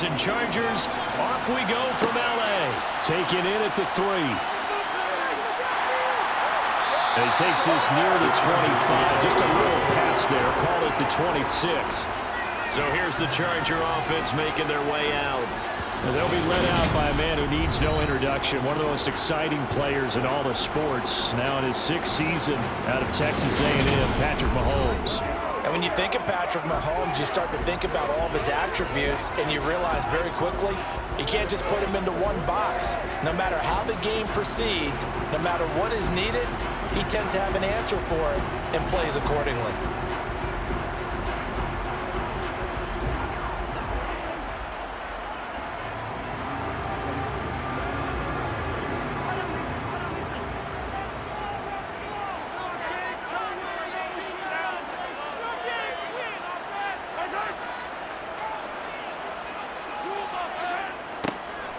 and Chargers. Off we go from L.A. Taken in at the 3. And he takes this near the 25. Just a little pass there. Call it the 26. So here's the Charger offense making their way out. And they'll be led out by a man who needs no introduction. One of the most exciting players in all the sports. Now in his 6th season out of Texas A&M, Patrick Mahomes. And when you think of Patrick Mahomes, you start to think about all of his attributes, and you realize very quickly you can't just put him into one box. No matter how the game proceeds, no matter what is needed, he tends to have an answer for it and plays accordingly.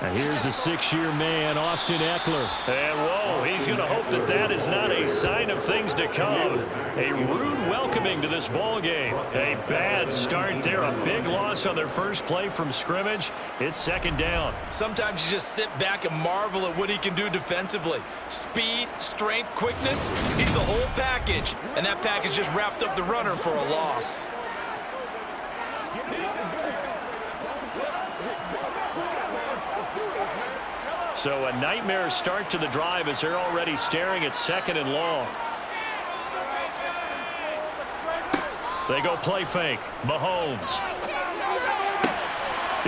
And here's a 6-year man, Austin Eckler. And whoa, he's going to hope that that is not a sign of things to come. A rude welcoming to this ball game. A bad start there, a big loss on their first play from scrimmage. It's 2nd down. Sometimes you just sit back and marvel at what he can do defensively. Speed, strength, quickness, he's the whole package. And that package just wrapped up the runner for a loss. So a nightmare start to the drive as they're already staring at 2nd and long. They go play fake. Mahomes.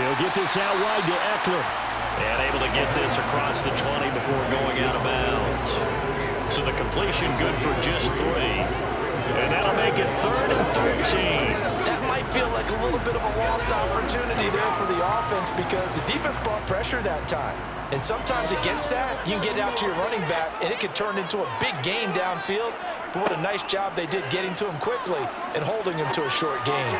He'll get this out wide to Eckler. And able to get this across the 20 before going out of bounds. So the completion good for just 3. And that'll make it 3rd and 13. That might feel like a little bit of a lost opportunity there for the offense because the defense brought pressure that time. And sometimes against that, you can get out to your running back, and it can turn into a big gain downfield. But what a nice job they did getting to him quickly and holding him to a short gain.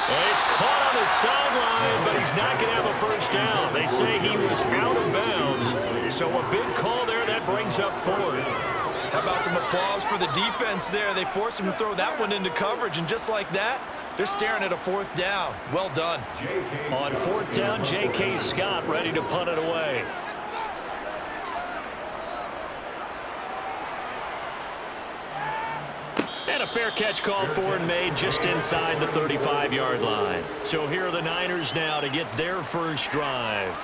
Well, he's caught on the sideline, but he's not going to have a first down. They say he was out of bounds. So a big call there that brings up 4th. How about some applause for the defense there? They forced him to throw that one into coverage, and just like that, they're staring at a 4th down. Well done. On 4th down, J.K. Scott ready to punt it away. And a fair catch called for and made just inside the 35-yard line. So here are the Niners now to get their first drive.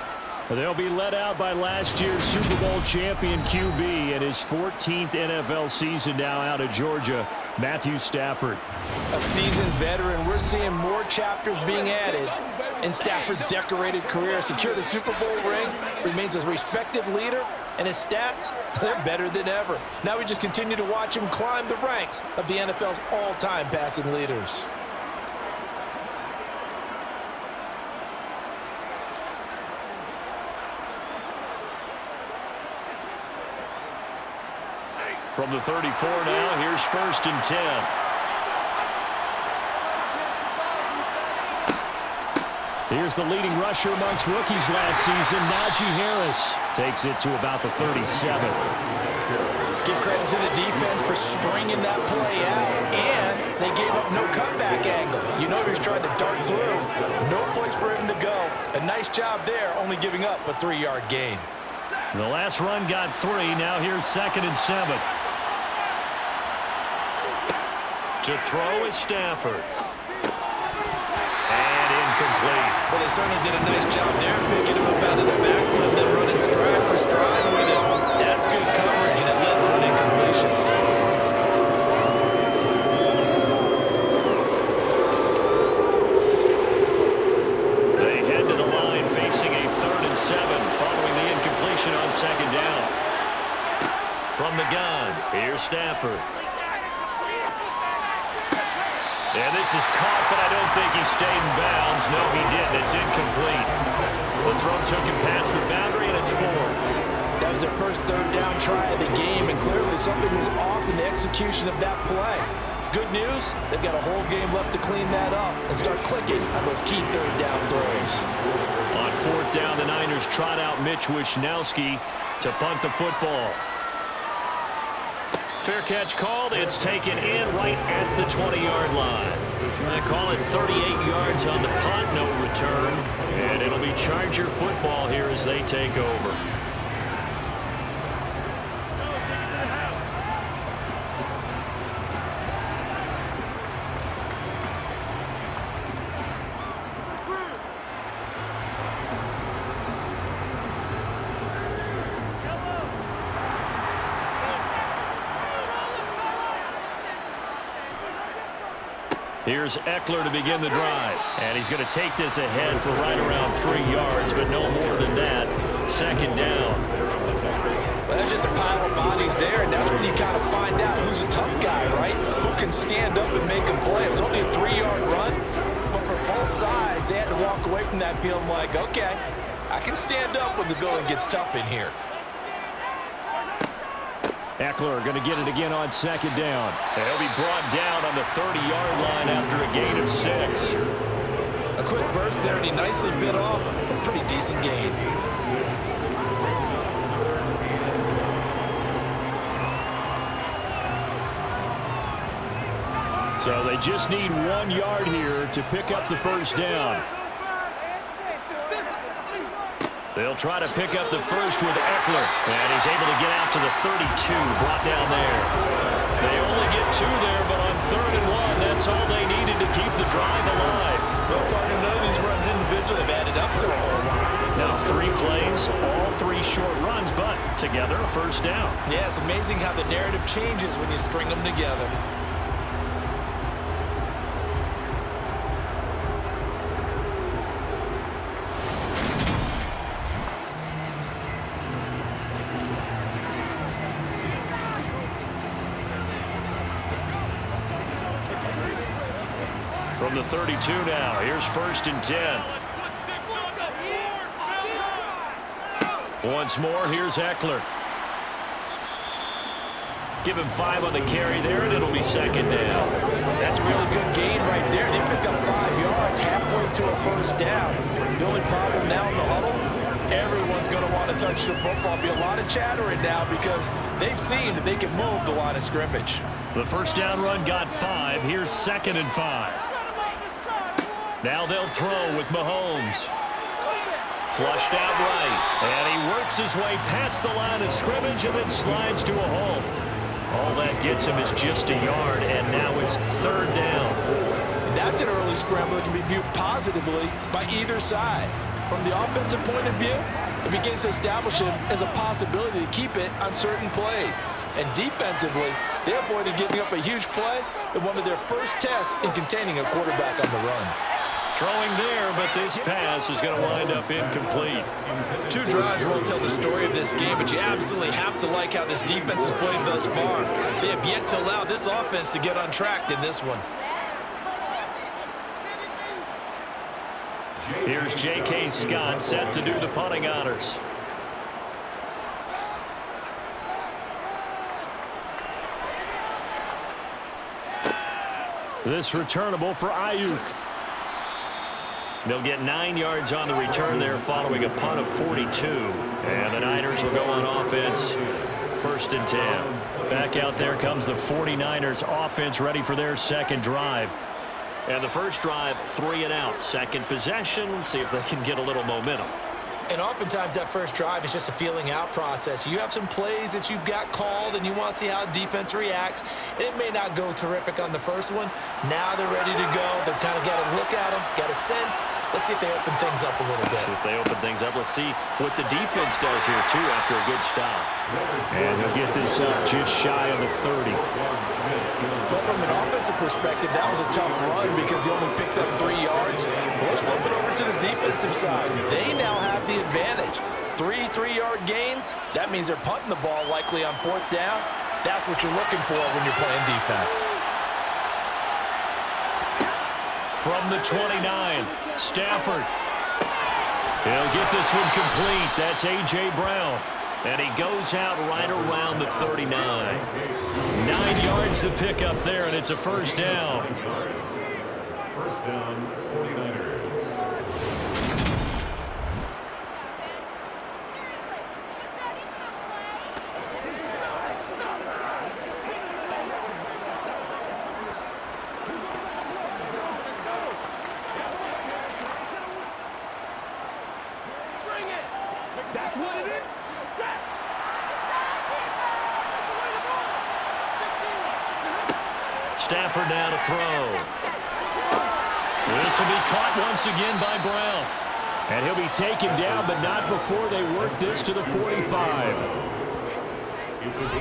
They'll be led out by last year's Super Bowl champion QB in his 14th NFL season now out of Georgia, Matthew Stafford. A seasoned veteran. We're seeing more chapters being added in Stafford's decorated career. Secured a Super Bowl ring, remains a respected leader, and his stats, they're better than ever. Now we just continue to watch him climb the ranks of the NFL's all-time passing leaders. From the 34 now, here's 1st and 10. Here's the leading rusher amongst rookies last season, Najee Harris. Takes it to about the 37. Give credit to the defense for stringing that play out, and they gave up no cutback angle. You know he was trying to dart through. No place for him to go. A nice job there, only giving up a 3-yard gain. The last run got 3. Now here's 2nd and 7. To throw is Stafford. And incomplete. Well, they certainly did a nice job there, picking him up out of the backfield and then running stride for stride with him. That's good coverage, and it led to an incompletion. They head to the line facing a 3rd and 7 following the incompletion on 2nd down. From the gun, here's Stafford. And this is caught, but I don't think he stayed in bounds. No, he didn't. It's incomplete. The throw took him past the boundary, and it's 4th. That was their first 3rd down try of the game, and clearly something was off in the execution of that play. Good news, they've got a whole game left to clean that up and start clicking on those key 3rd down throws. On 4th down, the Niners trot out Mitch Wishnowsky to punt the football. Fair catch called. It's taken in right at the 20-yard line. They call it 38 yards on the punt, no return. And it'll be Charger football here as they take over. Here's Eckler to begin the drive. And he's going to take this ahead for right around 3 yards, but no more than that. Second down. Well, there's just a pile of bodies there, and that's when you kind of find out who's a tough guy, right? Who can stand up and make a play. It was only a 3-yard run, but for both sides, they had to walk away from that feeling like, okay, I can stand up when the going gets tough in here. Eckler going to get it again on second down. And he'll be brought down on the 30-yard line after a gain of 6. A quick burst there, and he nicely bit off a pretty decent gain. So they just need 1 yard here to pick up the first down. They'll try to pick up the first with Eckler. And he's able to get out to the 32, brought down there. They only get 2 there, but on 3rd and 1, that's all they needed to keep the drive alive. Well, partner, none of these runs individually have added up to a whole lot. Now 3 plays, all 3 short runs, but together a first down. Yeah, it's amazing how the narrative changes when you string them together. From the 32 now, here's 1st and 10. Once more, here's Eckler. Give him 5 on the carry there, and it'll be 2nd down. That's a really good gain right there. They picked up 5 yards halfway to a first down. The only problem now in the huddle, everyone's going to want to touch the football. Be a lot of chattering now because they've seen that they can move the line of scrimmage. The first down run got 5. Here's 2nd and 5. Now they'll throw with Mahomes. Flushed out right. And he works his way past the line of scrimmage and then slides to a halt. All that gets him is just a yard, and now it's 3rd down. That's an early scramble that can be viewed positively by either side. From the offensive point of view, it begins to establish him as a possibility to keep it on certain plays. And defensively, they avoided giving up a huge play in one of their first tests in containing a quarterback on the run. Throwing there, but this pass is going to wind up incomplete. 2 drives won't tell the story of this game, but you absolutely have to like how this defense has played thus far. They have yet to allow this offense to get untracked in this one. Here's J.K. Scott set to do the punting honors. This returnable for Ayuk. They'll get 9 yards on the return there following a punt of 42. And the Niners will go on offense. 1st and 10. Back out there comes the 49ers offense ready for their second drive. And the first drive, 3 and out. Second possession, see if they can get a little momentum. And oftentimes that first drive is just a feeling out process. You have some plays that you've got called and you want to see how defense reacts. It may not go terrific on the first one. Now they're ready to go. They've kind of got to look at them, got a sense. Let's see if they open things up a little bit. See if they open things up. Let's see what the defense does here, too, after a good stop. And he'll get this up just shy of the 30. Well, from an offensive perspective, that was a tough run because he only picked up 3 yards. Well, let's flip it over to the defensive side. They now have the advantage. 3 3-yard gains. That means they're punting the ball likely on 4th down. That's what you're looking for when you're playing defense. From the 29, Stafford. He'll get this one complete. That's A.J. Brown. And he goes out right around the 39. 9 yards to pick up there, and it's a first down. First down, 49ers. Stafford now to throw. This will be caught once again by Brown. And he'll be taken down, but not before they work this to the 45.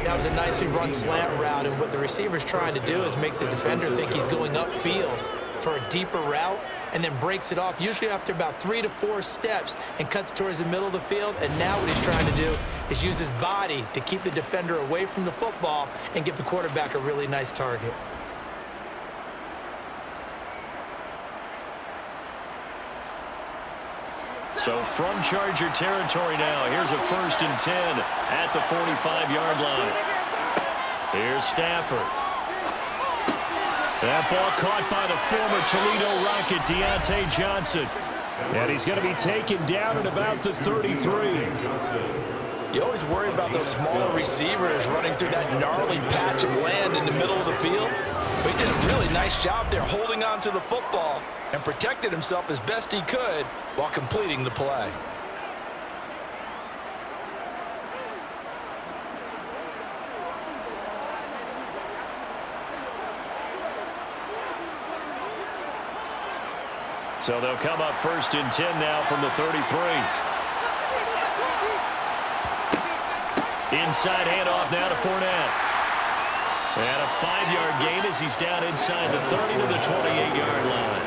That was a nicely run slant route, and what the receiver's trying to do is make the defender think he's going upfield for a deeper route, and then breaks it off, usually after about 3 to 4 steps, and cuts towards the middle of the field. And now what he's trying to do is use his body to keep the defender away from the football and give the quarterback a really nice target. So from Charger territory now, here's a 1st and 10 at the 45-yard line. Here's Stafford. That ball caught by the former Toledo Rocket, Deontay Johnson. And he's going to be taken down at about the 33. You always worry about those smaller receivers running through that gnarly patch of land in the middle of the field. But he did a really nice job there holding on to the football and protected himself as best he could while completing the play. So they'll come up 1st and 10 now from the 33. Inside handoff now to Fournette. And a 5-yard gain as he's down inside the 30 to the 28-yard line.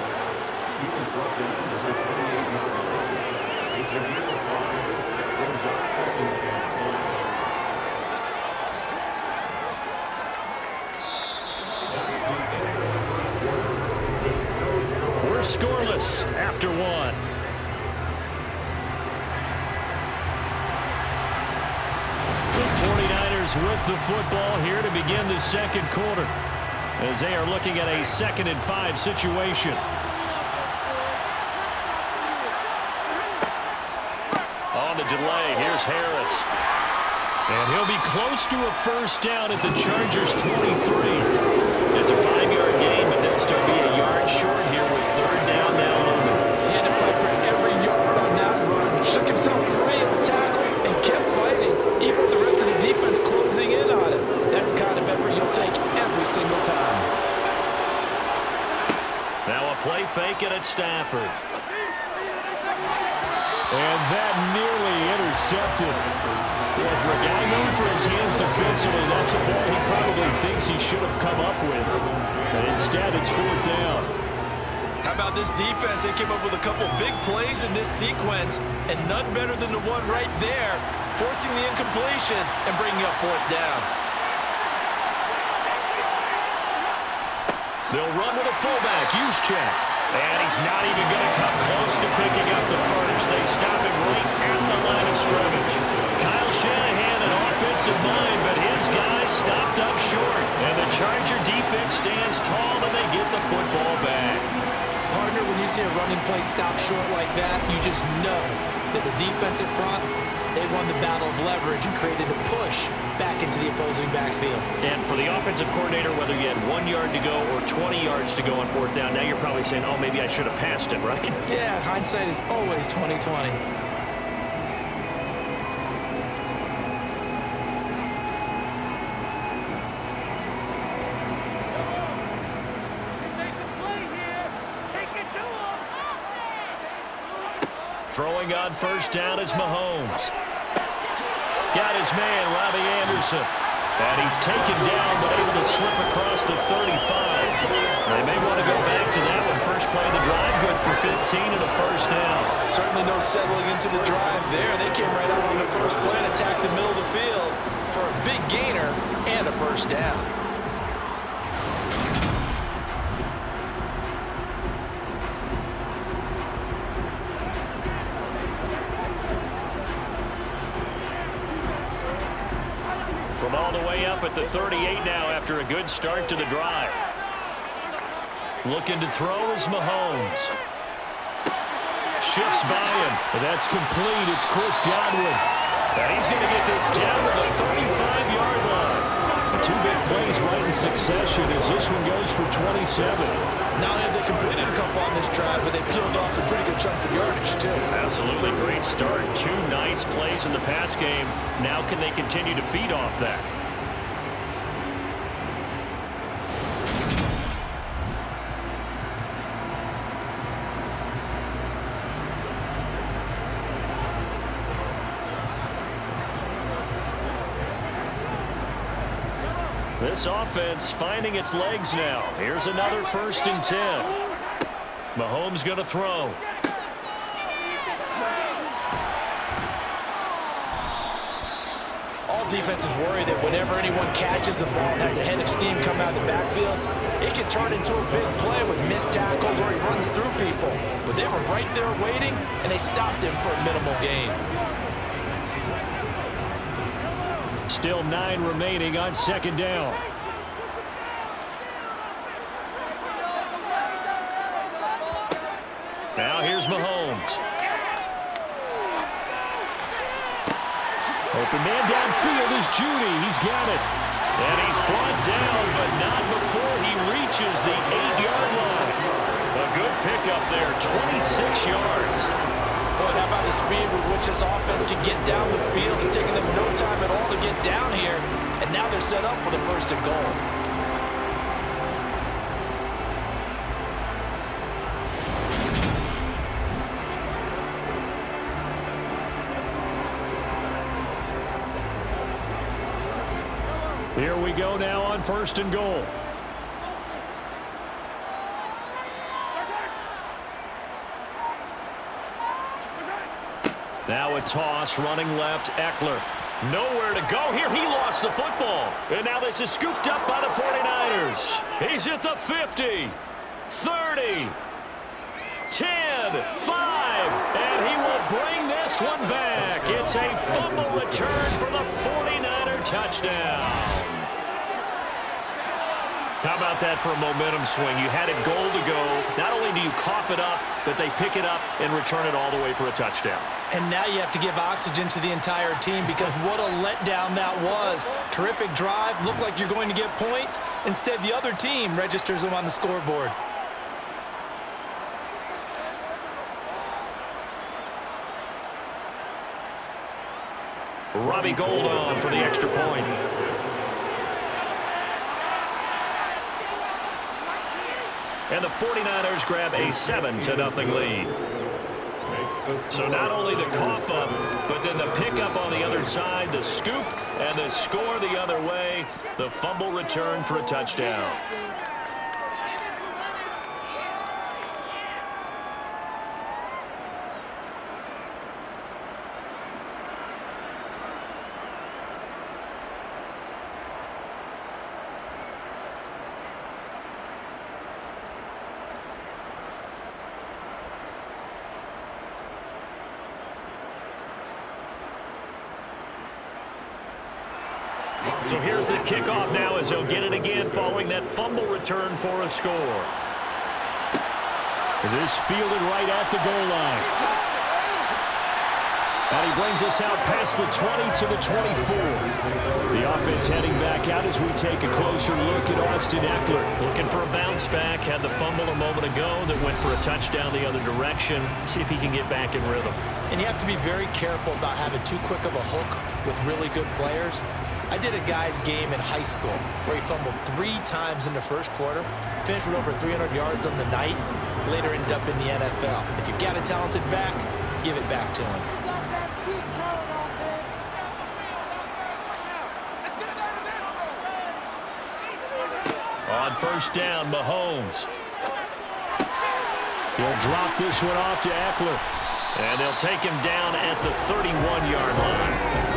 We're scoreless after 1. The 49ers with the football here to begin the second quarter, as they are looking at a 2nd and 5 situation. On the delay, here's Harris. And he'll be close to a 1st down at the Chargers' 23. It's a 5-yard gain, but they'll still be a yard short here with 3rd down now. He had to fight for every yard on that run. Shook himself free of the tackle and kept fighting, even with the rest of the defense closing in on him. That's the kind of effort you'll take every single time. Now a play fake, and it's Stafford. And that nearly intercepted. Yeah, for a guy known for his hands defensively, that's a ball he probably thinks he should have come up with. But instead, it's 4th down. How about this defense? They came up with a couple big plays in this sequence, and none better than the one right there, forcing the incompletion and bringing up 4th down. They'll run with a fullback, Juszczyk. And he's not even going to come close to picking up the 1st. They stop him right at the line of scrimmage. Kyle Shanahan, an offensive mind, but his guys stopped up short. And the Charger defense stands tall, and they get the football back. Partner, when you see a running play stop short like that, you just know that the defense in front, they won the battle of leverage and created the push back into the opposing backfield. And for the offensive coordinator, whether you had 1 yard to go or 20 yards to go on 4th down, now you're probably saying, oh, maybe I should have passed it, right? Yeah, hindsight is always 20/20. Throwing on 1st down is Mahomes. Got his man, Robbie Anderson. And he's taken down, but able to slip across the 35. They may want to go back to that one. First play of the drive, good for 15 and a 1st down. Certainly no settling into the drive there. They came right out on the first play and attacked the middle of the field for a big gainer and a 1st down. From all the way up at the 38 now after a good start to the drive. Looking to throw is Mahomes. Shifts by him. But that's complete. It's Chris Godwin. And he's going to get this down to the 35-yard line. 2 big plays right in succession as this one goes for 27. Not only have they completed a couple on this drive, but they peeled off some pretty good chunks of yardage, too. Absolutely great start. 2 nice plays in the pass game. Now can they continue to feed off that? This offense finding its legs now. Here's another 1st and 10. Mahomes going to throw. All defenses worry that whenever anyone catches the ball and has a head of steam come out of the backfield, it can turn into a big play with missed tackles or he runs through people. But they were right there waiting, and they stopped him for a minimal gain. Still 9 remaining on 2nd down. Now here's Mahomes. Open man downfield is Judy. He's got it. And he's brought down, but not before he reaches the 8-yard line. A good pickup there, 26 yards. Boy, how about the speed with which this offense can get down the field? It's taken them no time at all to get down here, and now they're set up with a 1st and goal. Here we go now on 1st and goal. Now a toss, running left, Eckler. Nowhere to go here. He lost the football. And now this is scooped up by the 49ers. He's at the 50, 30, 10, 5, and he will bring this one back. It's a fumble return for the 49er touchdown. How about that for a momentum swing? You had it goal to go. Not only do you cough it up, but they pick it up and return it all the way for a touchdown. And now you have to give oxygen to the entire team because what a letdown that was. Terrific drive. Looked like you're going to get points. Instead, the other team registers them on the scoreboard. Robbie Gould on for the extra point. And the 49ers grab a 7-0 lead. So not only the cough up, but then the pickup on the other side, the scoop, and the score the other way. The fumble return for a touchdown. So here's the kickoff now as he'll get it again following that fumble return for a score. This fielded right at the goal line. And he brings us out past the 20 to the 24. The offense heading back out as we take a closer look at Austin Eckler. Looking for a bounce back. Had the fumble a moment ago that went for a touchdown the other direction. See if he can get back in rhythm. And you have to be very careful about having too quick of a hook with really good players. I did a guy's game in high school where he fumbled 3 times in the first quarter, finished with over 300 yards on the night, later ended up in the NFL. If you've got a talented back, give it back to him. On first down, Mahomes. He'll drop this one off to Eckler. And they'll take him down at the 31-yard line.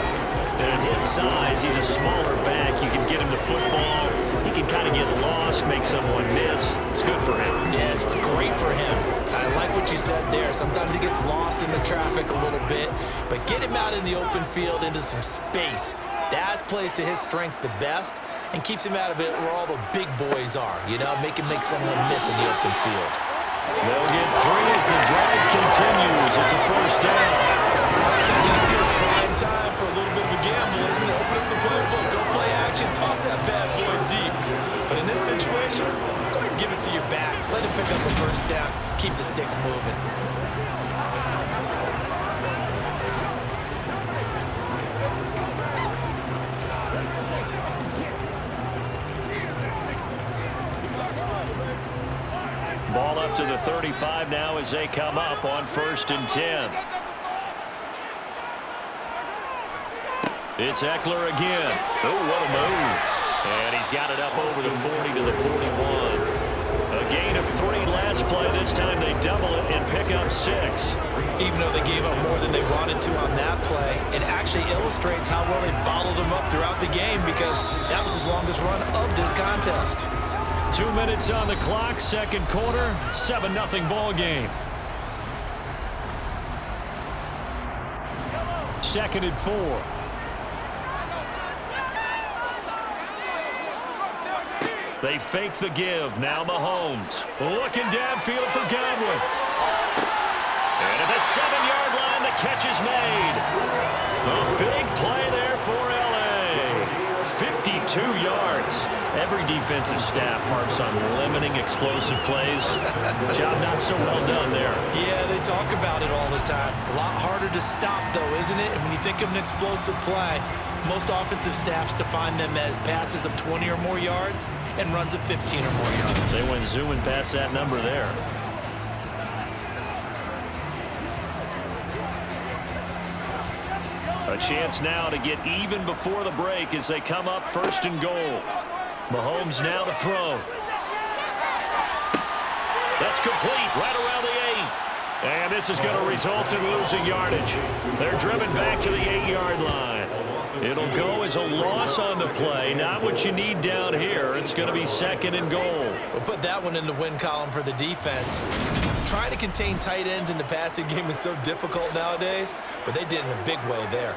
And at his size, he's a smaller back. You can get him the football. He can kind of get lost, make someone miss. It's good for him. Yeah, it's great for him. I like what you said there. Sometimes he gets lost in the traffic a little bit, but get him out in the open field into some space. That plays to his strengths the best and keeps him out of it where all the big boys are, you know, make someone miss in the open field. They'll get 3 as the drive continues. It's a first down. Second and 2 is prime time for a little bit of a gamble, isn't it? Open up the playbook, go play action, toss that bad boy deep. But in this situation, go ahead and give it to your back. Let him pick up a first down. Keep the sticks moving. Ball up to the 35 now as they come up on first and 10. It's Eckler again. Oh, what a move. And he's got it up over the 40 to the 41. A gain of 3 last play. This time they double it and pick up 6. Even though they gave up more than they wanted to on that play, it actually illustrates how well they bottled them up throughout the game because that was his longest run of this contest. 2 minutes on the clock, second quarter, 7-0 ball game. Second and 4. They fake the give. Now Mahomes. Looking downfield for Godwin. And at the 7-yard line, the catch is made. A big play there for L.A. 52 yards. Every defensive staff harps on limiting explosive plays. Job not so well done there. Yeah, they talk about it all the time. A lot harder to stop, though, isn't it? And when you think of an explosive play, most offensive staffs define them as passes of 20 or more yards and runs of 15 or more yards. They went zooming past that number there. A chance now to get even before the break as they come up first and goal. Mahomes now to throw. That's complete right around the 8. And this is going to result in losing yardage. They're driven back to the 8-yard line. It'll go as a loss on the play. Not what you need down here. It's going to be second and goal. We'll put that one in the win column for the defense. Trying to contain tight ends in the passing game is so difficult nowadays, but they did in a big way there.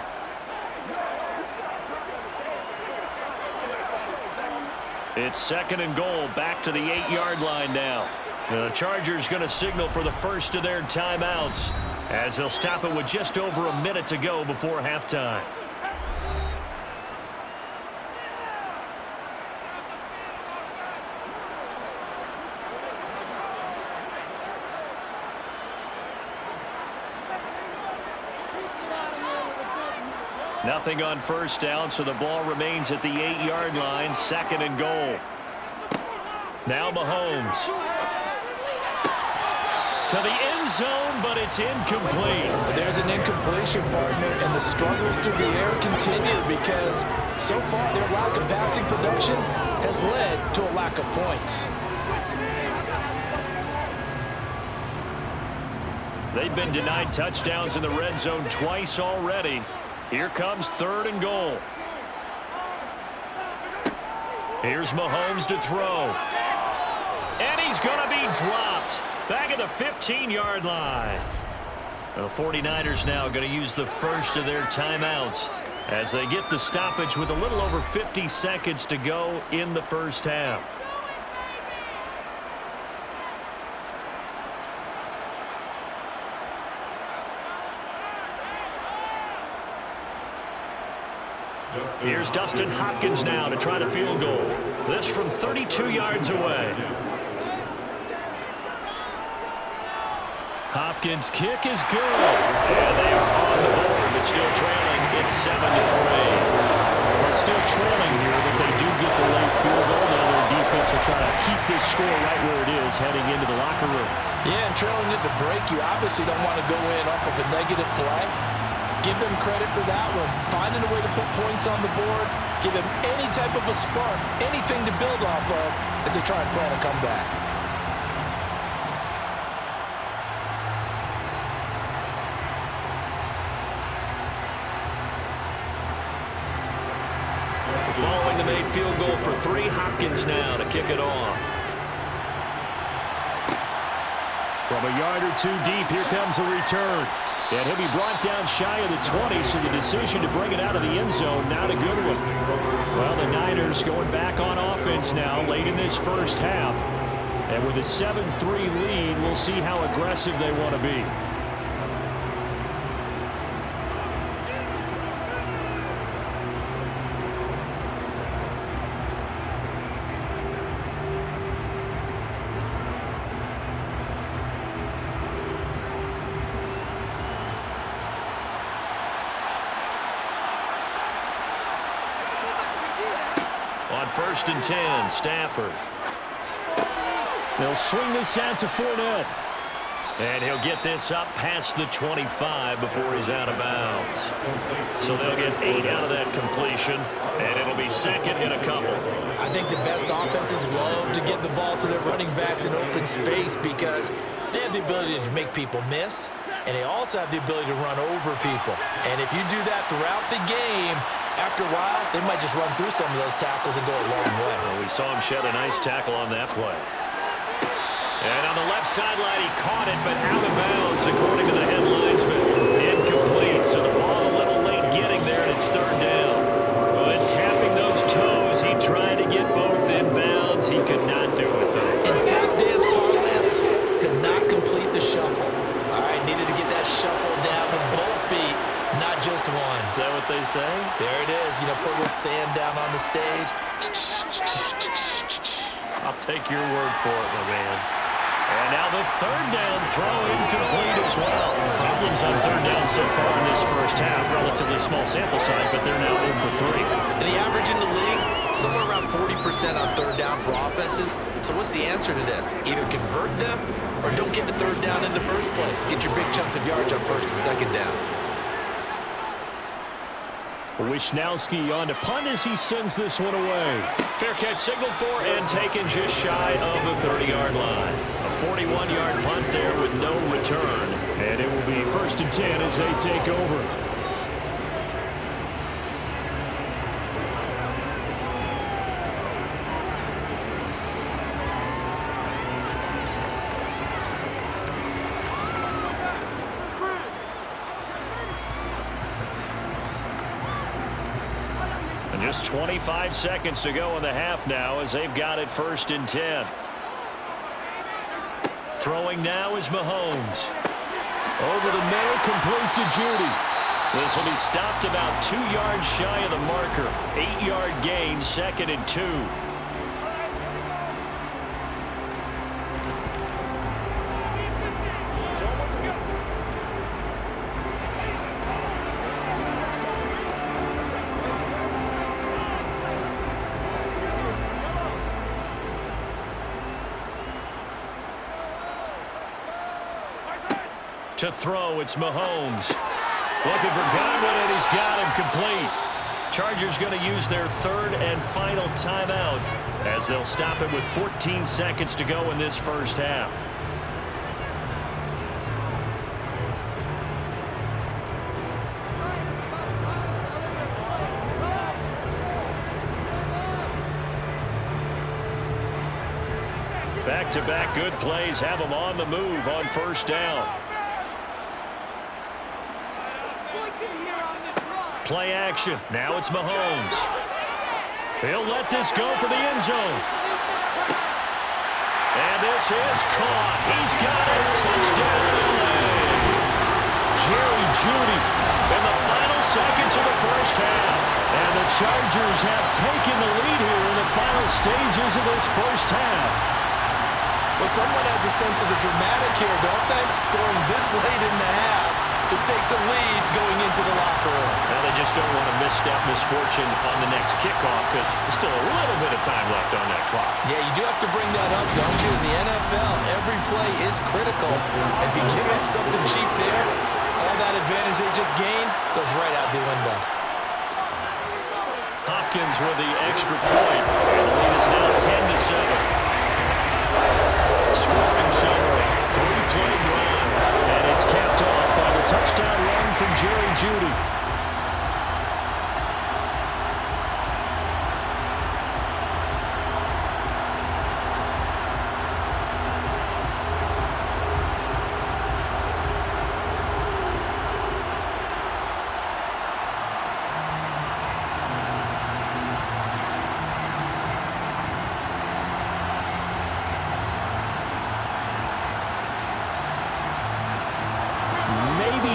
It's second and goal, back to the 8-yard line now. The Chargers going to signal for the first of their timeouts as they'll stop it with just over a minute to go before halftime. Nothing on first down, so the ball remains at the 8-yard line, second and goal. Now Mahomes. To the end zone, but it's incomplete. There's an incompletion, partner, and the struggles through the air continue because so far their lack of passing production has led to a lack of points. They've been denied touchdowns in the red zone twice already. Here comes third and goal. Here's Mahomes to throw. And he's going to be dropped. Back at the 15-yard line. The 49ers now going to use the first of their timeouts as they get the stoppage with a little over 50 seconds to go in the first half. Here's Dustin Hopkins now to try the field goal. This from 32 yards away. Hopkins' kick is good. And they are on the board, but still trailing. It's 7-3. Well, still trailing here, but they do get the late field goal. Now their defense will try to keep this score right where it is heading into the locker room. Yeah, and trailing at the break, you obviously don't want to go in off of a negative play. Give them credit for that one. Finding a way to put points on the board. Give them any type of a spark, anything to build off of as they try and plan a comeback. Following the made field goal for 3, Hopkins now to kick it off. From a yard or two deep, here comes a return. And he'll be brought down shy of the 20, so the decision to bring it out of the end zone, not a good one. Well, the Niners going back on offense now late in this first half. And with a 7-3 lead, we'll see how aggressive they want to be. On first and 10, Stafford. They'll swing this out to Fournette. And he'll get this up past the 25 before he's out of bounds. So they'll get 8 out of that completion, and it'll be second in a couple. I think the best offenses love to get the ball to their running backs in open space because they have the ability to make people miss, and they also have the ability to run over people. And if you do that throughout the game, after a while, they might just run through some of those tackles and go a long way. Well, we saw him shed a nice tackle on that play. And on the left sideline, he caught it, but out of bounds, according to the head linesman. Incomplete, so the ball a little late getting there, and it's third down. But tapping those toes, he tried to get both in bounds. He could not do it, though. In tap dance parlance, could not complete the shuffle. All right, needed to get that shuffle down with both feet, not just one. Is that what they say? There it is. You know, put a little sand down on the stage. I'll take your word for it, my man. And now the third down throw incomplete as well. Problems on third down so far in this first half. Relatively small sample size, but they're now 0 for 3. And the average in the league, somewhere around 40% on third down for offenses. So what's the answer to this? Either convert them or don't get to third down in the first place. Get your big chunks of yards on first and second down. Wishnowski on to punt as he sends this one away. Fair catch signaled for and taken just shy of the 30-yard line. A 41-yard punt there with no return. And it will be 1st and 10 as they take over. Just 25 seconds to go in the half now as they've got it 1st and 10. Throwing now is Mahomes. Over the middle, complete to Judy. This will be stopped about 2 yards shy of the marker. 8-yard gain, 2nd and 2. To throw, it's Mahomes. Looking for Godwin, and he's got him complete. Chargers going to use their 3rd and final timeout as they'll stop it with 14 seconds to go in this first half. Back-to-back good plays have them on the move on 1st down. Play action. Now it's Mahomes. He'll let this go for the end zone. And this is caught. He's got it. Touchdown. Jerry Jeudy in the final seconds of the first half. And the Chargers have taken the lead here in the final stages of this first half. Well, someone has a sense of the dramatic here, don't they? Scoring this late in the half to take the lead going into the locker room. Well, they just don't want to misstep misfortune on the next kickoff because there's still a little bit of time left on that clock. Yeah, you do have to bring that up, don't you? In the NFL, every play is critical. If you give up something cheap there, all that advantage they just gained goes right out the window. Hopkins with the extra point. And the lead is now 10-7. Scoring summary, 3-play drive. And it's capped off by the touchdown run from Jerry Jeudy.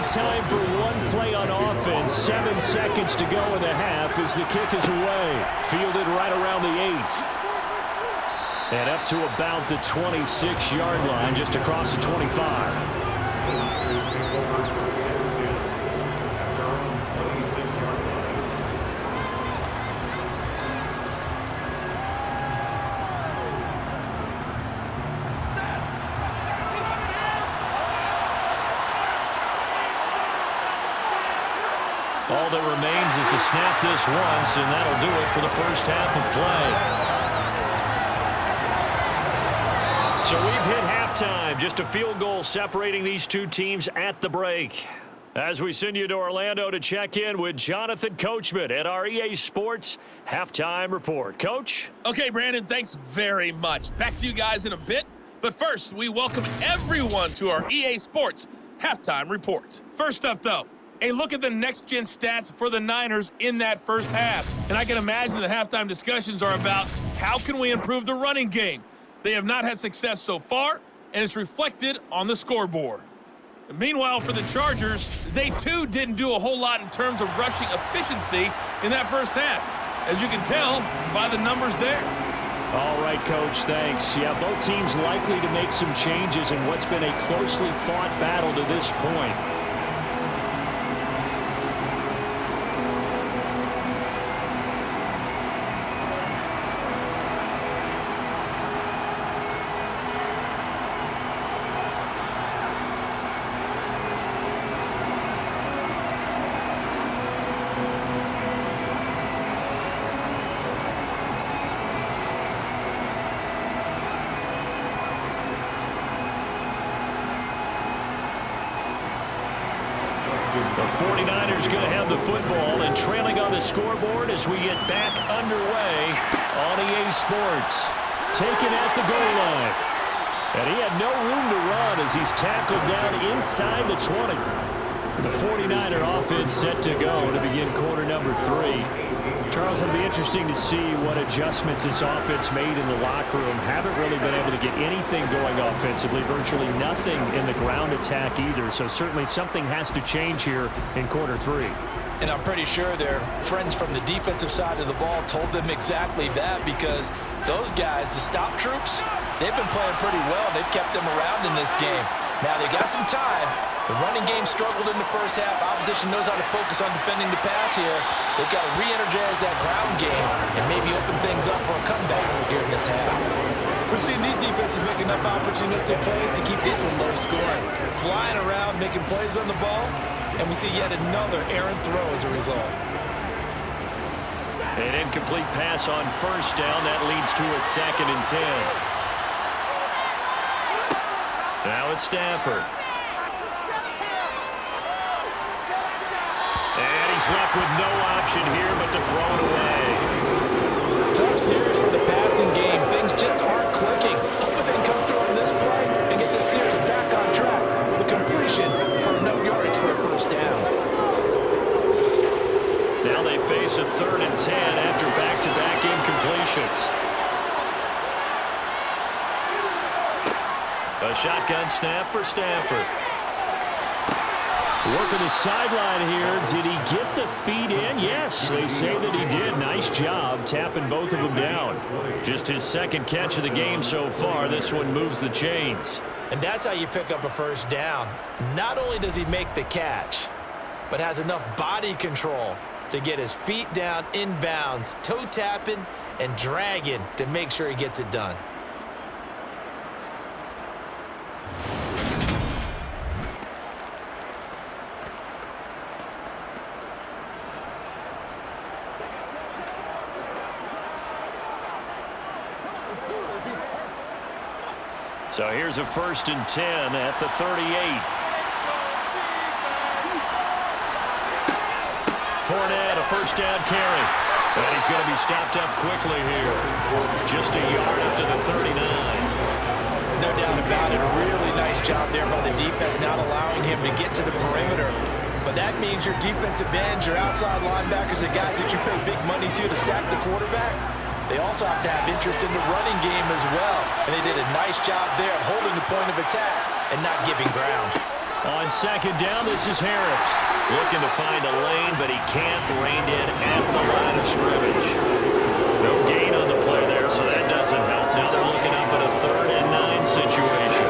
Time for one play on offense. 7 seconds to go in the half as the kick is away. Fielded right around the 8. And up to about the 26-yard line, just across the 25. All that remains is to snap this once, and that'll do it for the first half of play. So we've hit halftime. Just a field goal separating these two teams at the break. As we send you to Orlando to check in with Jonathan Coachman at our EA Sports Halftime Report. Coach? Okay, Brandon, thanks very much. Back to you guys in a bit. But first, we welcome everyone to our EA Sports Halftime Report. First up, though, a look at the next-gen stats for the Niners in that first half. And I can imagine the halftime discussions are about how can we improve the running game. They have not had success so far, and it's reflected on the scoreboard. Meanwhile, for the Chargers, they too didn't do a whole lot in terms of rushing efficiency in that first half, as you can tell by the numbers there. All right, Coach, thanks. Yeah, both teams likely to make some changes in what's been a closely fought battle to this point. The 49ers going to have the football and trailing on the scoreboard as we get back underway on EA Sports. Taken at the goal line. And he had no room to run as he's tackled down inside the 20. The 49er offense set to go to begin quarter number 3. Charles, it'll be interesting to see what adjustments this offense made in the locker room. Haven't really been able to get anything going offensively, virtually nothing in the ground attack either. So certainly something has to change here in quarter 3. And I'm pretty sure their friends from the defensive side of the ball told them exactly that, because those guys, the stop troops, they've been playing pretty well. They've kept them around in this game. Now they got some time. The running game struggled in the first half. Opposition knows how to focus on defending the pass here. They've got to re-energize that ground game and maybe open things up for a comeback here in this half. We've seen these defenses make enough opportunistic plays to keep this one low scoring. Flying around, making plays on the ball, and we see yet another errant throw as a result. An incomplete pass on first down. That leads to a 2nd and 10. Now it's Stafford. And he's left with no option here but to throw it away. Tough series for the passing game. Things just aren't clicking. Hoping they can come through on this play and get this series back on track with a completion for enough yardage for a first down. Now they face a 3rd and 10 after back-to-back incompletions. A shotgun snap for Stafford. Working the sideline here. Did he get the feet in? Yes, they say that he did. Nice job tapping both of them down. Just his 2nd catch of the game so far. This one moves the chains. And that's how you pick up a first down. Not only does he make the catch, but has enough body control to get his feet down inbounds, toe tapping and dragging to make sure he gets it done. So here's a 1st and 10 at the 38. Fournette, a first down carry. And he's going to be stopped up quickly here. Just a yard up to the 39. No doubt about it. A really nice job there by the defense, not allowing him to get to the perimeter. But that means your defensive ends, your outside linebackers, the guys that you pay big money to sack the quarterback, they also have to have interest in the running game as well. And they did a nice job there of holding the point of attack and not giving ground. On 2nd down, this is Harris. Looking to find a lane, but he can't rein in at the line of scrimmage. No gain on the play there, so that doesn't help. Now they're looking up at a 3rd and 9 situation.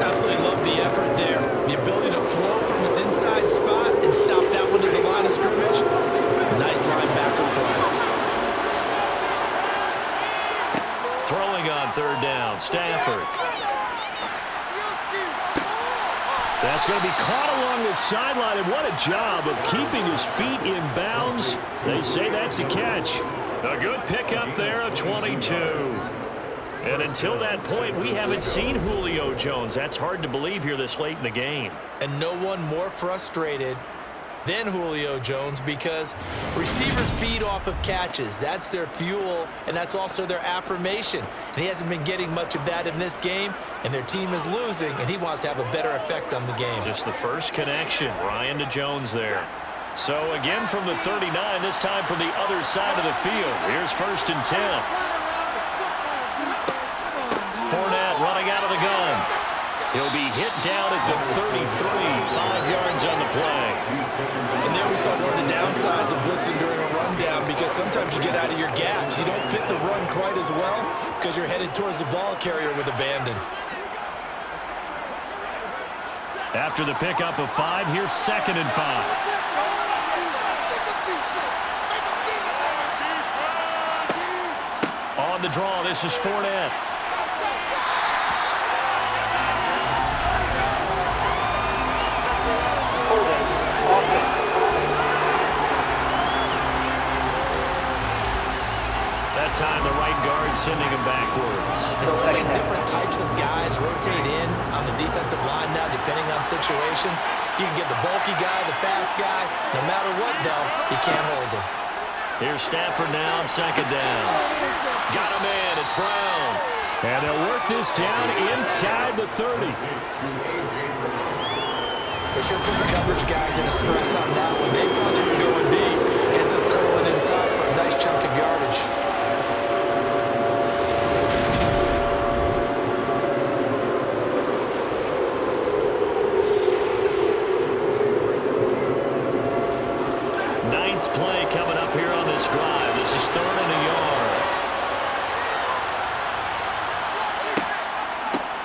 Absolutely love the effort there. The ability to flow from his inside spot and stop that one at the line of scrimmage. Nice linebacker play. Throwing on 3rd down, Stafford. That's going to be caught along the sideline, and what a job of keeping his feet in bounds. They say that's a catch. A good pickup there, a 22. And until that point, we haven't seen Julio Jones. That's hard to believe here this late in the game. And no one more frustrated than Julio Jones, because receivers feed off of catches. That's their fuel, and that's also their affirmation. And he hasn't been getting much of that in this game, and their team is losing, and he wants to have a better effect on the game. Just the first connection, Ryan to Jones there. So again from the 39, this time from the other side of the field. Here's 1st and 10. Fournette running out of the gun. He'll be hit down at the 33, 5 yards on the play. And there we saw one of the downsides of blitzing during a rundown, because sometimes you get out of your gaps. You don't fit the run quite as well because you're headed towards the ball carrier with abandon. After the pickup of 5, here's 2nd and 5. On the draw, this is Fournette. That time the right guard sending him backwards. And so many different types of guys rotate in on the defensive line now, depending on situations. You can get the bulky guy, the fast guy. No matter what, though, you can't hold him. Here's Stafford now on 2nd down. Got him in. It's Brown. And they'll work this down inside the 30. They sure put the coverage guys in a stress on that one. They thought they were going deep. Ends up curling inside for a nice chunk of yardage. Ninth play coming up here on this drive. This is 3rd and a yard.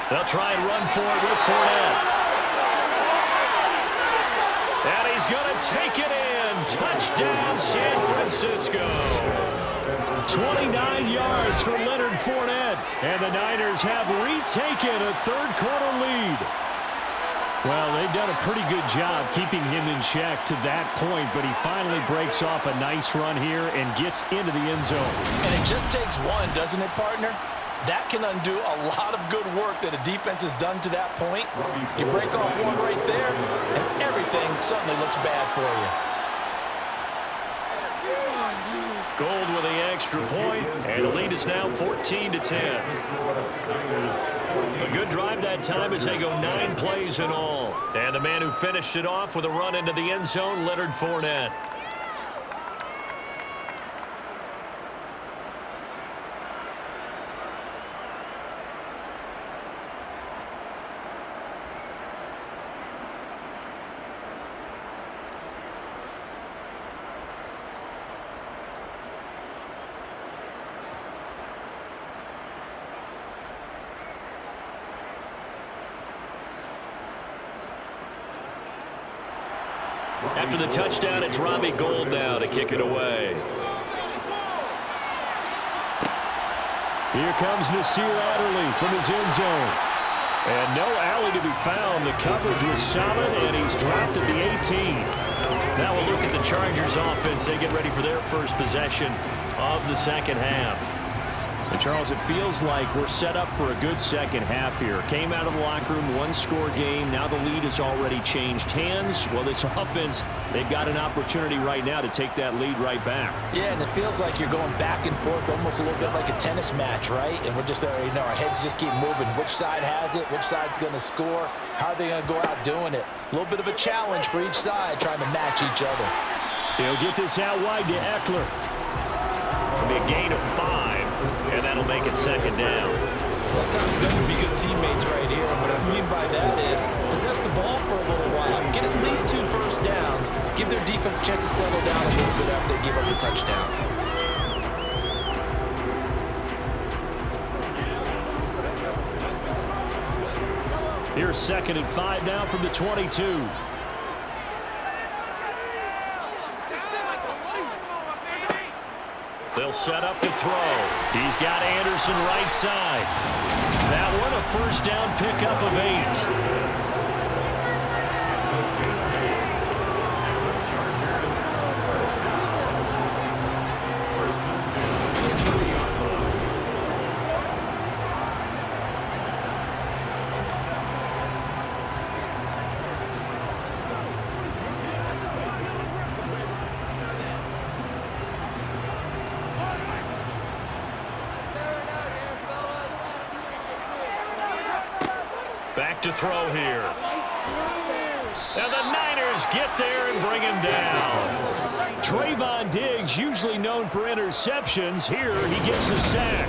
They'll try and run for it with Fournette. And he's going to take it in. Touchdown, San Francisco. 29 yards for Leonard Fournette. And the Niners have retaken a 3rd quarter lead. Well, they've done a pretty good job keeping him in check to that point, but he finally breaks off a nice run here and gets into the end zone. And it just takes one, doesn't it, partner? That can undo a lot of good work that a defense has done to that point. You break off one right there, and everything suddenly looks bad for you. Gold with the extra point, and the lead is now 14-10. A good drive that time as they go 9 plays in all. And the man who finished it off with a run into the end zone, Leonard Fournette. After the touchdown, it's Robbie Gould now to kick it away. Here comes Nasir Adderley from his end zone. And no alley to be found. The coverage was solid, and he's dropped at the 18. Now we'll look at the Chargers offense. They get ready for their first possession of the second half. And Charles, it feels like we're set up for a good second half here. Came out of the locker room, 1-score game. Now the lead has already changed hands. Well, this offense, they've got an opportunity right now to take that lead right back. Yeah, and it feels like you're going back and forth, almost a little bit like a tennis match, right? And we're just already know our heads just keep moving. Which side has it? Which side's going to score? How are they going to go out doing it? A little bit of a challenge for each side, trying to match each other. He'll get this out wide to Eckler. It'll be a gain of 5, and that'll make it second down. Well, it's time for them to be good teammates right here. And what I mean by that is possess the ball for a little while, get at least 2 first downs, give their defense a chance to settle down a little bit after they give up the touchdown. Here's 2nd and 5 now from the 22. They'll set up to throw. He's got Anderson right side. That one a first down pickup of 8. to throw here. And the Niners get there and bring him down. Trayvon Diggs, usually known for interceptions. Here, he gets a sack.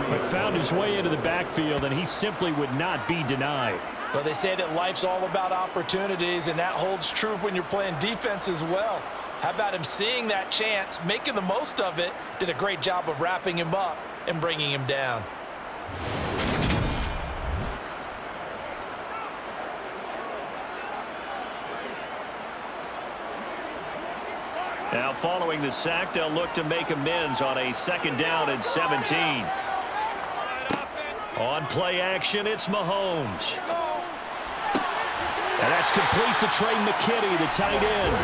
But found his way into the backfield, and he simply would not be denied. Well, they say that life's all about opportunities, and that holds true when you're playing defense as well. How about him seeing that chance, making the most of it, did a great job of wrapping him up and bringing him down. Now, following the sack, they'll look to make amends on a 2nd down and 17. On play action, it's Mahomes. And that's complete to Trey McKitty, the tight end.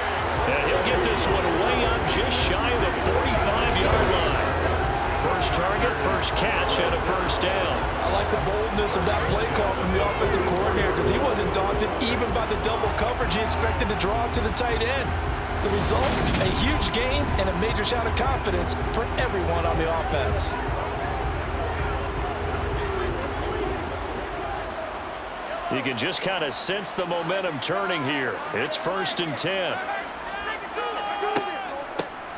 And he'll get this one way up just shy of the 45-yard line. First target, first catch, and a first down. I like the boldness of that play call from the offensive coordinator because he wasn't daunted even by the double coverage he expected to draw to the tight end. The result, a huge gain and a major shot of confidence for everyone on the offense. You can just kind of sense the momentum turning here. It's 1st and 10.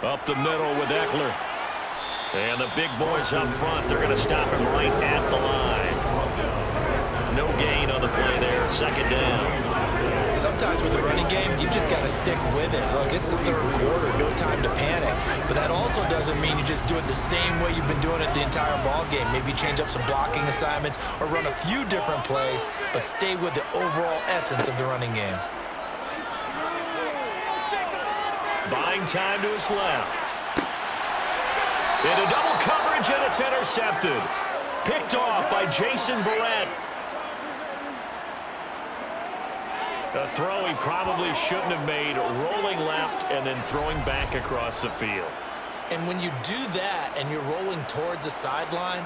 Up the middle with Eckler. And the big boys up front, they're going to stop him right at the line. No gain on the play there, 2nd down. Sometimes with the running game, you've just got to stick with it. Look, it's the 3rd quarter, no time to panic. But that also doesn't mean you just do it the same way you've been doing it the entire ball game. Maybe change up some blocking assignments or run a few different plays, but stay with the overall essence of the running game. Buying time to his left. Into double coverage, and it's intercepted. Picked off by Jason Verrett. A throw he probably shouldn't have made, rolling left and then throwing back across the field. And when you do that and you're rolling towards the sideline,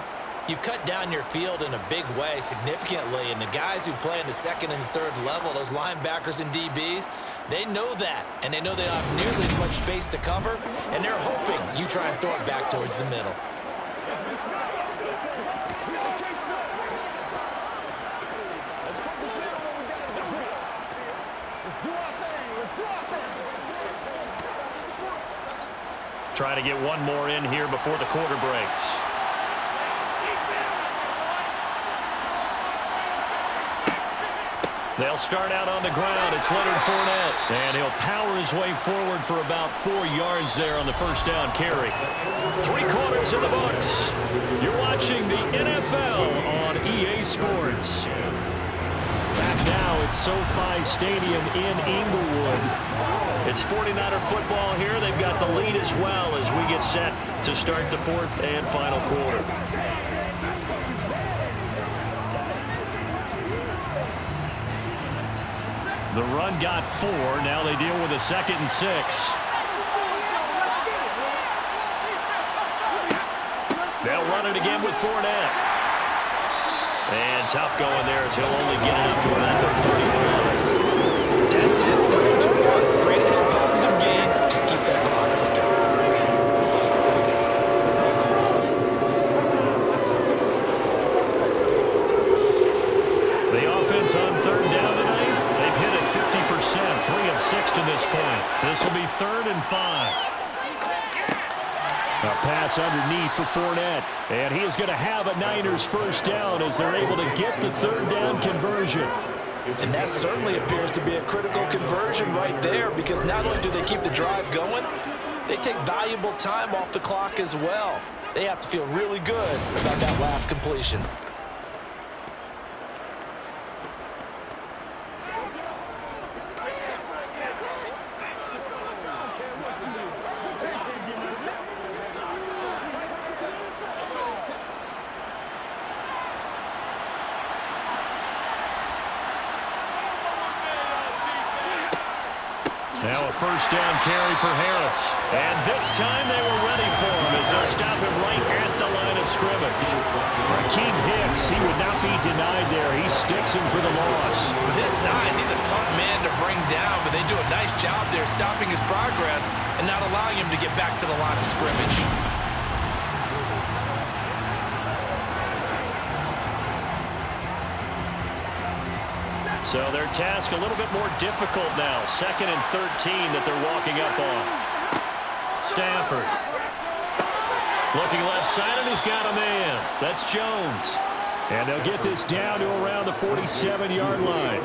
you've cut down your field in a big way significantly. And the guys who play in the 2nd and 3rd level, those linebackers and DBs, they know that. And they know they don't have nearly as much space to cover. And they're hoping you try and throw it back towards the middle. Try to get one more in here before the quarter breaks. They'll start out on the ground. It's Leonard Fournette. And he'll power his way forward for about 4 yards there on the first down carry. 3 quarters in the books. You're watching the NFL on EA Sports. Back now at SoFi Stadium in Inglewood. It's 49er football here. They've got the lead as well as we get set to start the 4th and final quarter. The run got 4. Now they deal with a 2nd and 6. They'll run it again with Fournette. And tough going there as he'll only get out to around the 31. That's it. That's what you want. Straight ahead, positive gain. Just keep that clock ticking. The offense on 3rd down tonight, they've hit it 50%, 3 of 6 to this point. This will be 3rd and 5. A pass underneath for Fournette. And he is going to have a Niners first down as they're able to get the 3rd down conversion. And that certainly appears to be a critical conversion right there because not only do they keep the drive going, they take valuable time off the clock as well. They have to feel really good about that last completion. Now a first down carry for Harris. And this time they were ready for him as they'll stop him right at the line of scrimmage. Akeem Hicks, he would not be denied there. He sticks him for the loss. With his size, he's a tough man to bring down, but they do a nice job there stopping his progress and not allowing him to get back to the line of scrimmage. So their task a little bit more difficult now. 2nd and 13 that they're walking up on. Stafford. Looking left side, and he's got a man. That's Jones. And they'll get this down to around the 47-yard line.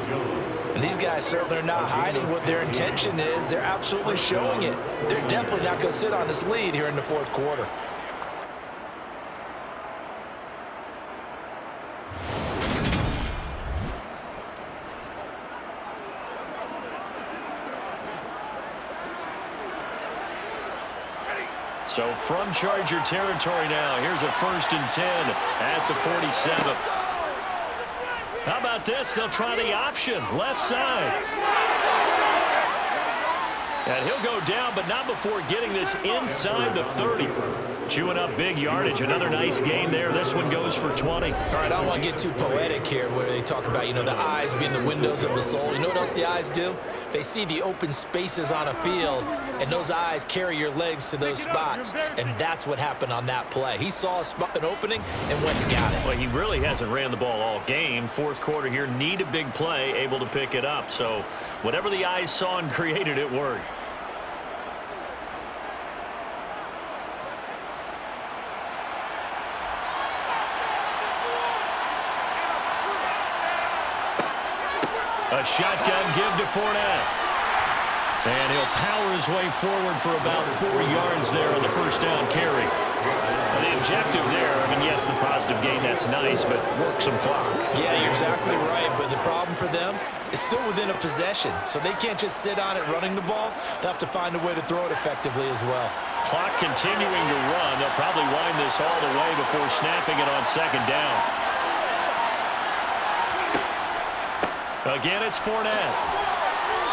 And these guys certainly are not hiding what their intention is. They're absolutely showing it. They're definitely not going to sit on this lead here in the fourth quarter. So from Charger territory now, here's a 1st and 10 at the 47. How about this? They'll try the option, left side. And he'll go down, but not before getting this inside the 30. Chewing up big yardage. Another nice gain there. This one goes for 20. All right, I don't want to get too poetic here where they talk about, the eyes being the windows of the soul. You know what else the eyes do? They see the open spaces on a field, and those eyes carry your legs to those spots. And that's what happened on that play. He saw an opening and went and got it. Well, he really hasn't ran the ball all game. Fourth quarter here, need a big play, able to pick it up. So whatever the eyes saw and created, it worked. A shotgun give to Fournette. And he'll power his way forward for about 4 yards there on the first down carry. The objective there, yes, the positive gain, that's nice, but work some clock. Yeah, you're exactly right, but the problem for them is still within a possession, so they can't just sit on it running the ball. They'll have to find a way to throw it effectively as well. Clock continuing to run. They'll probably wind this all the way before snapping it on 2nd down. Again, it's Fournette.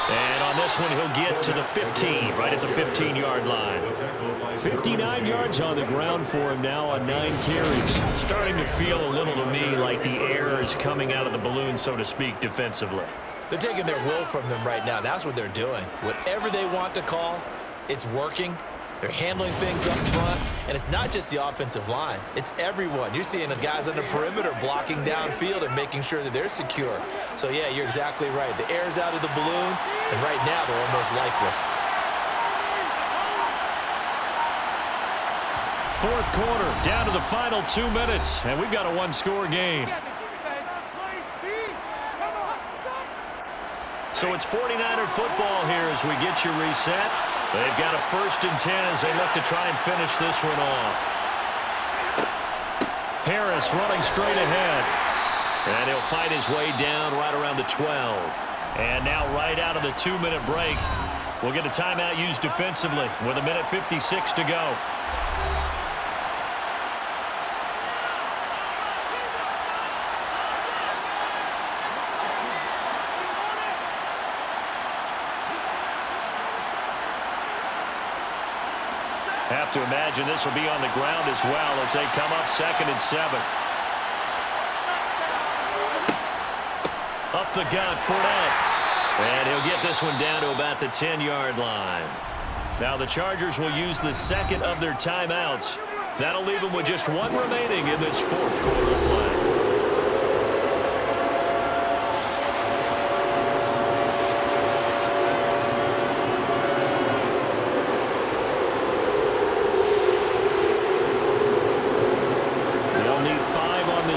And on this one, he'll get to the 15, right at the 15-yard line. 59 yards on the ground for him now on 9 carries. Starting to feel a little to me like the air is coming out of the balloon, so to speak, defensively. They're taking their will from them right now. That's what they're doing. Whatever they want to call, it's working. They're handling things up front, and it's not just the offensive line. It's everyone. You're seeing the guys on the perimeter blocking downfield and making sure that they're secure. So, yeah, you're exactly right. The air's out of the balloon, and right now they're almost lifeless. Fourth quarter, down to the final 2 minutes, and we've got a one-score game. So it's 49er football here as we get you reset. They've got a 1st and 10 as they look to try and finish this one off. Harris running straight ahead. And he'll fight his way down right around the 12. And now right out of the 2-minute break, we'll get a timeout used defensively with 1:56 to go. Have to imagine this will be on the ground as well as they come up 2nd and 7. Up the gut, Fournette. And he'll get this one down to about the 10-yard line. Now the Chargers will use the 2nd of their timeouts. That'll leave them with just 1 remaining in this fourth quarter of play.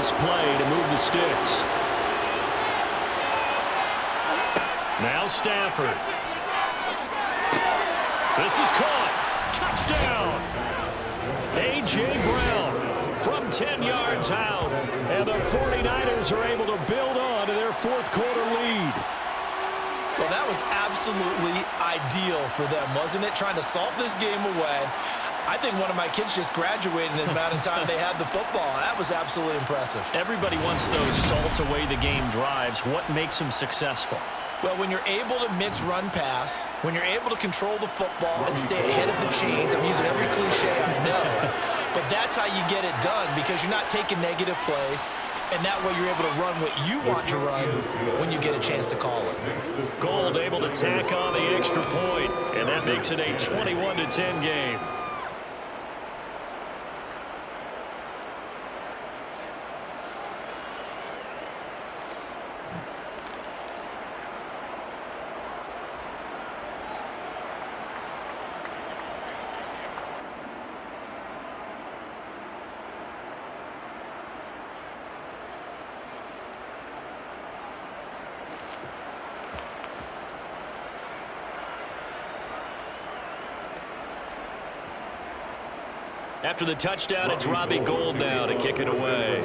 Play to move the sticks. Now Stafford. This is caught. Touchdown. A.J. Brown from 10 yards out. And the 49ers are able to build on to their fourth quarter lead. Well, that was absolutely ideal for them, wasn't it? Trying to salt this game away. I think one of my kids just graduated in the amount of time they had the football. That was absolutely impressive. Everybody wants those salt away the game drives. What makes them successful? Well, when you're able to mix run pass, when you're able to control the football and stay ahead of the chains, I'm using every cliche I know, but that's how you get it done because you're not taking negative plays, and that way you're able to run what you want to run when you get a chance to call it. Gold able to tack on the extra point, and that makes it a 21-10 game. After the touchdown, it's Robbie Gould now to kick it away.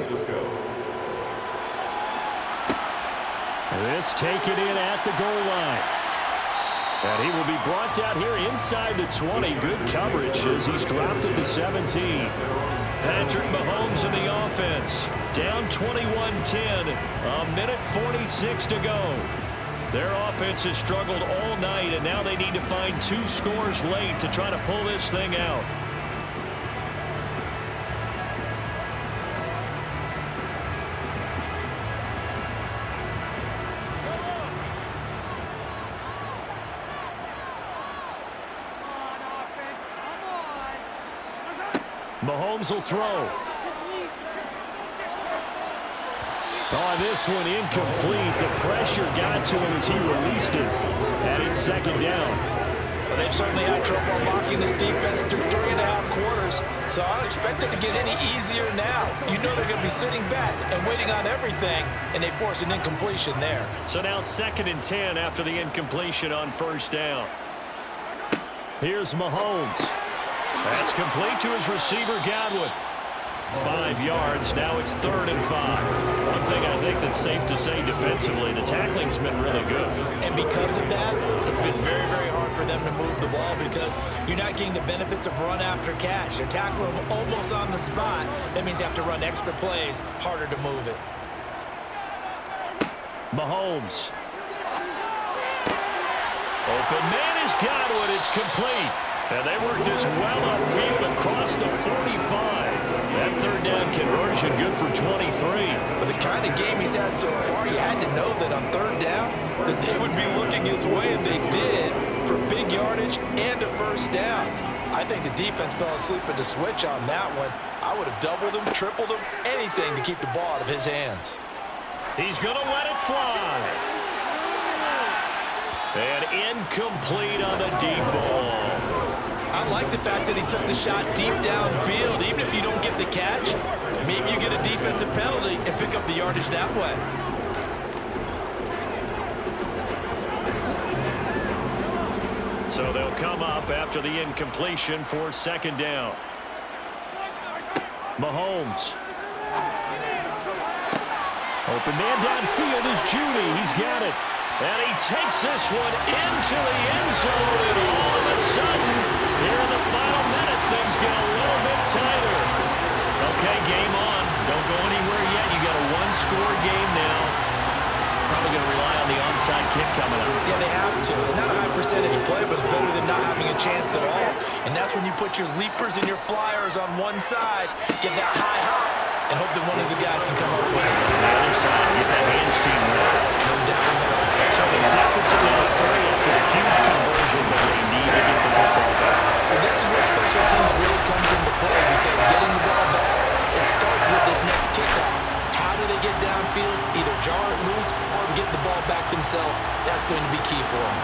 This taken in at the goal line. And he will be brought down here inside the 20. Good coverage as he's dropped at the 17. Patrick Mahomes in the offense. Down 21-10. A minute 46 to go. Their offense has struggled all night, and now they need to find 2 scores late to try to pull this thing out. Mahomes will throw. Oh, this one incomplete. The pressure got to him as he released it. And it's second down. Well, they've certainly had trouble unlocking this defense through 3.5 quarters, so I don't expect it to get any easier now. You know they're going to be sitting back and waiting on everything, and they force an incompletion there. So now 2nd and 10 after the incompletion on first down. Here's Mahomes. That's complete to his receiver, Godwin. 5 yards. Now it's 3rd and 5. One thing I think that's safe to say defensively, the tackling's been really good. And because of that, it's been very, very hard for them to move the ball because you're not getting the benefits of run after catch. They're tackling them almost on the spot. That means you have to run extra plays, harder to move it. Mahomes. Open man is Godwin. It's complete. And they work this well upfield across the 45. That 3rd down conversion good for 23. But the kind of game he's had so far, you had to know that on 3rd down, that they would be looking his way, and they did, for big yardage and a 1st down. I think the defense fell asleep at the switch on that one. I would have doubled him, tripled him, anything to keep the ball out of his hands. He's going to let it fly. And incomplete on the deep ball. I like the fact that he took the shot deep downfield. Even if you don't get the catch, maybe you get a defensive penalty and pick up the yardage that way. So they'll come up after the incompletion for 2nd down. Mahomes. Open man downfield is Judy. He's got it. And he takes this one into the end zone. And all of a sudden, here in the final minute, things get a little bit tighter. Okay, game on. Don't go anywhere yet. You got a 1-score game now. Probably going to rely on the onside kick coming up. Yeah, they have to. It's not a high percentage play, but it's better than not having a chance at all. And that's when you put your leapers and your flyers on one side, get that high hop, and hope that one of the guys can come up with it. On the other side, get that hands team right. No doubt about it. So the deficit now 3 after a huge conversion, but they need to get the football back. So this is where special teams really comes into play because getting the ball back, it starts with this next kickoff. How do they get downfield, either jar it loose or get the ball back themselves? That's going to be key for them.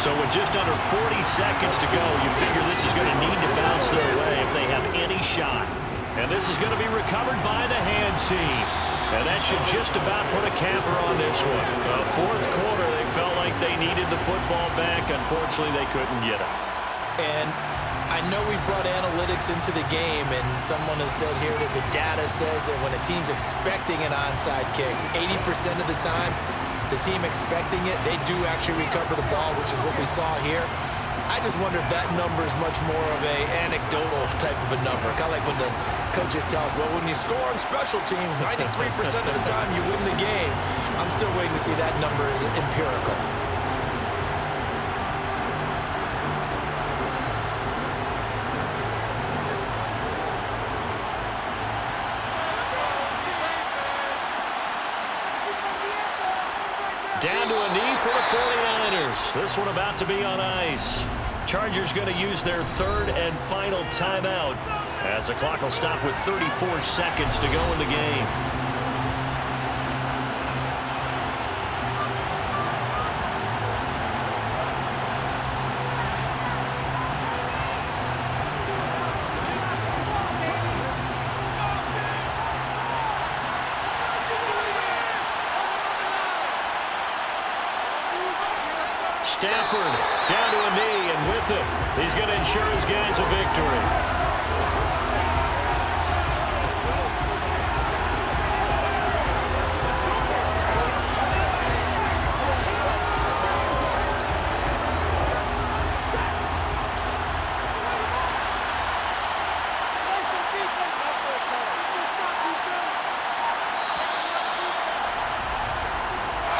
So with just under 40 seconds to go, you figure this is going to need to bounce their way if they have any shot. And this is going to be recovered by the hands team. And that should just about put a capper on this one. 4th quarter, they felt like they needed the football back. Unfortunately, they couldn't get it. And I know we brought analytics into the game, and someone has said here that the data says that when a team's expecting an onside kick, 80% of the time, the team expecting it, they do actually recover the ball, which is what we saw here. I just wonder if that number is much more of a anecdotal type of a number. Kind of like when the coaches tell us, well, when you score on special teams, 93% of the time you win the game. I'm still waiting to see that number is empirical. Down to a knee for the 49ers. This one about to be on ice. Chargers going to use their 3rd and final timeout as the clock will stop with 34 seconds to go in the game. Stafford down to a knee, and with it, he's going to ensure his guys a victory.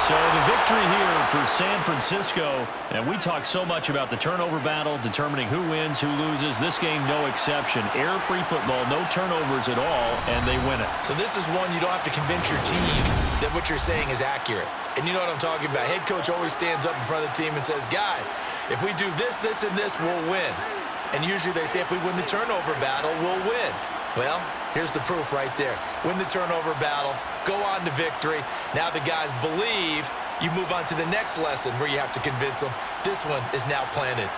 So the victory here for San Francisco, and we talk so much about the turnover battle, determining who wins, who loses. This game, no exception. Air-free football, no turnovers at all, and they win it. So this is one you don't have to convince your team that what you're saying is accurate. And you know what I'm talking about. Head coach always stands up in front of the team and says, guys, if we do this, this, and this, we'll win. And usually they say if we win the turnover battle, we'll win. Well, here's the proof right there. Win the turnover battle, go on to victory. Now the guys believe. You move on to the next lesson where you have to convince them. This one is now planted.